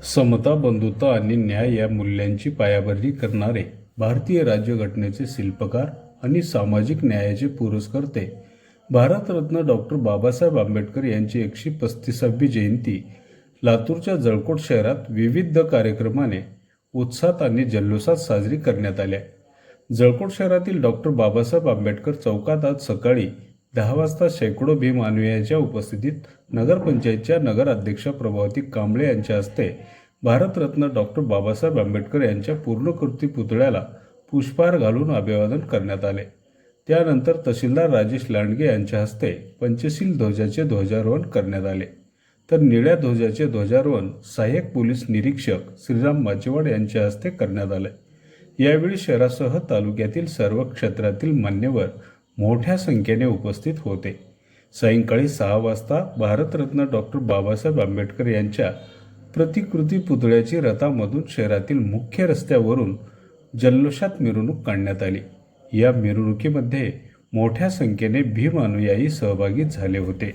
समता, बंधुता आणि न्याय या मूल्यांची पायाभरणी करणारे भारतीय राज्यघटनेचे शिल्पकार आणि सामाजिक न्यायाचे पुरस्कर्ते भारतरत्न डॉक्टर बाबासाहेब आंबेडकर यांची 135वी जयंती लातूरच्या जळकोट शहरात विविध कार्यक्रमाने उत्साहात आणि जल्लोषात साजरी करण्यात आल्या। जळकोट शहरातील डॉक्टर बाबासाहेब आंबेडकर चौकात आज सकाळी 10 वाजता शेकडो भीम अनुयायांच्या उपस्थितीत नगरपंचायतच्या नगराध्यक्षा प्रभावती कांबळे यांच्या हस्ते भारतरत्न डॉक्टर बाबासाहेब आंबेडकर यांच्या पूर्णकृती पुतळ्याला पुष्पहार घालून अभिवादन करण्यात आले। त्यानंतर तहसीलदार राजेश लांडगे यांच्या हस्ते पंचशील ध्वजाचे ध्वजारोहण करण्यात आले, तर निळ्या ध्वजाचे ध्वजारोहण सहाय्यक पोलीस निरीक्षक श्रीराम माचेवाड यांच्या हस्ते करण्यात आले। यावेळी शहरासह तालुक्यातील सर्व क्षेत्रातील मान्यवर मोठ्या संख्येने उपस्थित होते। सायंकाळी 6 वाजता भारतरत्न डॉक्टर बाबासाहेब आंबेडकर यांच्या प्रतिकृती पुतळ्याची रथामधून शहरातील मुख्य रस्त्यावरून जल्लोषात मिरवणूक काढण्यात आली। या मिरवणुकीमध्ये मोठ्या संख्येने भीम अनुयायी सहभागी झाले होते।